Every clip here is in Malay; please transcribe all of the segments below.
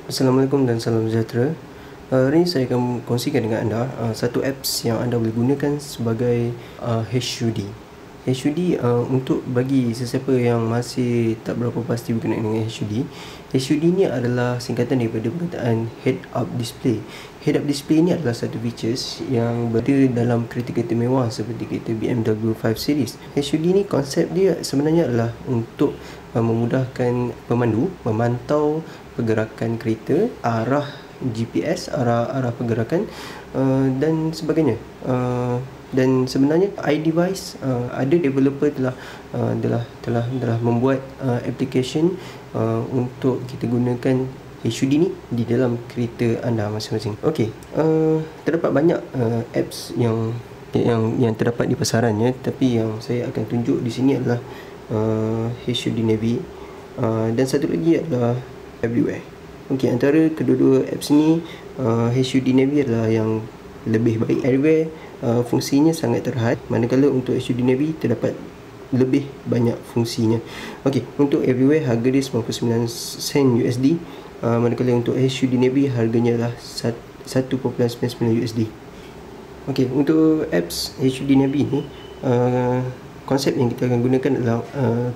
Assalamualaikum dan salam sejahtera. Hari ini saya akan kongsikan dengan anda satu apps yang anda boleh gunakan sebagai HUD. HUD untuk bagi sesiapa yang masih tak berapa pasti berkenaan dengan HUD. HUD ni adalah singkatan daripada perkataan Head Up Display. Head Up Display ni adalah satu features yang berada dalam kereta-kereta mewah seperti kereta BMW 5 Series. HUD ni konsep dia sebenarnya adalah untuk memudahkan pemandu memantau pergerakan kereta, arah GPS, arah pergerakan dan sebagainya. Dan sebenarnya iDevice ada developer telah membuat application untuk kita gunakan HUD ni di dalam kereta anda masing-masing. Okey, terdapat banyak apps yang terdapat di pasarannya, tapi yang saya akan tunjuk di sini adalah HUD Navi dan satu lagi adalah Everywhere. Okey, antara kedua-dua apps ni HUD Navi adalah yang lebih baik. Everywhere fungsinya sangat terhad, manakala untuk HUD Navi terdapat lebih banyak fungsinya. Okey, untuk Everywhere harga dia 99 sen USD, manakala untuk HUD Navi harganya adalah 1.99 USD. Okey, untuk apps HUD Navi ni konsep yang kita akan gunakan adalah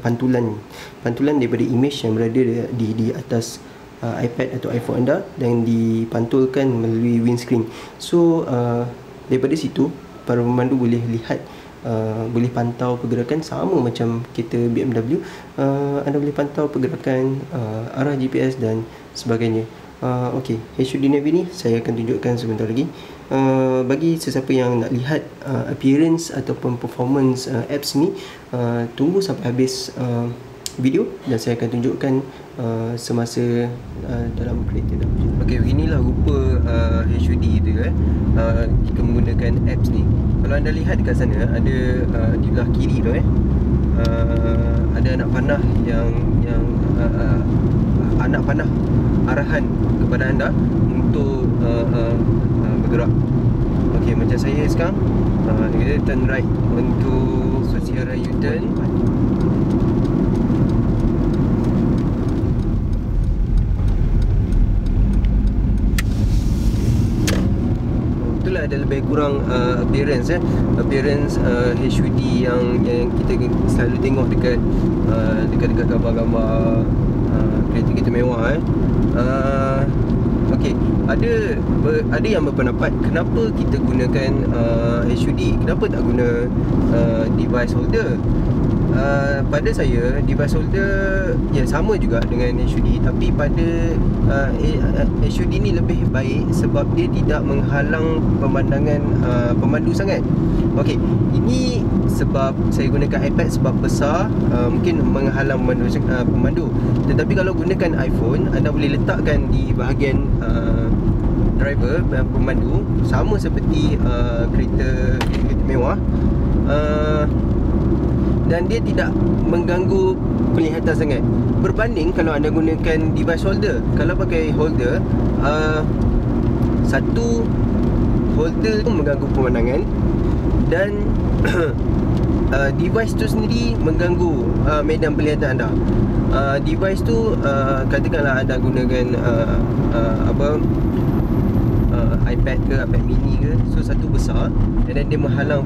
pantulan daripada image yang berada di atas iPad atau iPhone anda dan dipantulkan melalui windscreen. So daripada situ para pemandu boleh lihat, boleh pantau pergerakan sama macam kereta BMW. Anda boleh pantau pergerakan, arah GPS dan sebagainya. Okey, HUD Navi ni saya akan tunjukkan sebentar lagi. Bagi sesiapa yang nak lihat appearance ataupun performance apps ni, tunggu sampai habis video dan saya akan tunjukkan semasa dalam kereta. Okey, beginilah rupa HUD itu jika menggunakan apps ni. Kalau anda lihat dekat sana, ada di belah kiri tu ada anak panah yang anak panah arahan kepada anda untuk bergerak. Okey, macam saya sekarang kita turn right untuk sosial raya U-turn. Itulah ada lebih kurang appearance HUD yang kita selalu tengok dekat gambar-gambar kereta-kereta mewah. Okey, ada yang berpendapat kenapa kita gunakan HUD, kenapa tak guna device holder. Pada saya, device holder ya sama juga dengan HUD, tapi pada HUD ni lebih baik sebab dia tidak menghalang pemandangan pemandu sangat. Okey, ini sebab saya gunakan iPad sebab besar, mungkin menghalang pemandu. Tetapi kalau gunakan iPhone, anda boleh letakkan di bahagian driver, pemandu, sama seperti kereta mewah, dan dia tidak mengganggu penglihatan sangat berbanding kalau anda gunakan device holder. Kalau pakai holder, satu holder tu mengganggu pemandangan dan device tu sendiri mengganggu medan penglihatan anda. Device tu katakanlah anda gunakan iPad ke, iPad mini ke, so satu besar dan dia menghalang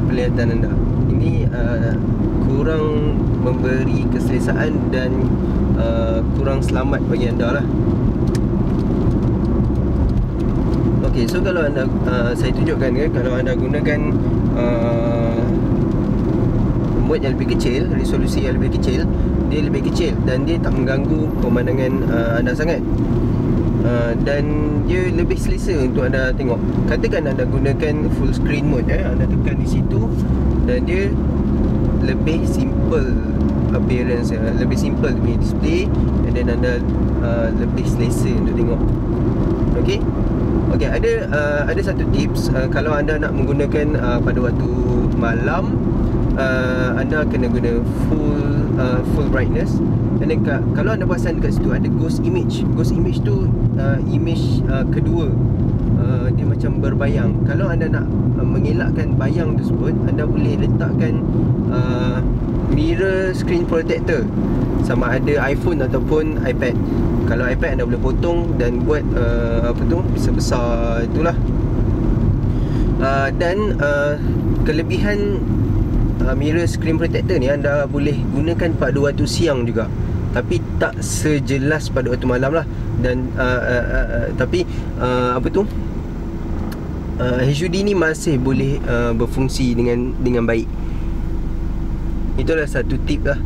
penglihatan anda. Ini kurang memberi keselesaan dan kurang selamat bagi anda lah. Okey, so kalau anda saya tunjukkan kalau anda gunakan mode yang lebih kecil, resolusi yang lebih kecil, dia lebih kecil dan dia tak mengganggu pemandangan anda sangat. Dan dia lebih selesa untuk anda tengok. Katakan anda gunakan full screen mode, anda tekan di situ dan dia lebih simple appearance, lebih simple punya display, and then anda lebih selesa untuk tengok. Okey, ada satu tips. Kalau anda nak menggunakan pada waktu malam, anda kena guna full brightness. Dan kalau anda perasan dekat situ ada ghost image. Ghost image tu image kedua, dia macam berbayang. Kalau anda nak mengelakkan bayang tersebut, anda boleh letakkan mirror screen protector, sama ada iPhone ataupun iPad. Kalau iPad anda boleh potong dan buat sebesar itulah. Dan kelebihan mirror screen protector ni anda boleh gunakan pada waktu siang juga, tapi tak sejelas pada waktu malam lah. Dan tapi HUD ni masih boleh berfungsi dengan baik. Itulah satu tip lah.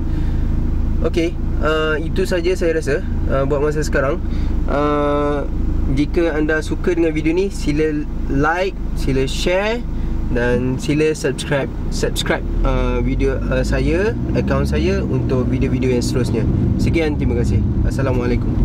Okey, itu saja saya rasa buat masa sekarang. Jika anda suka dengan video ni, sila like, sila share dan sila subscribe video saya, akaun saya untuk video-video yang seterusnya. Sekian, terima kasih. Assalamualaikum.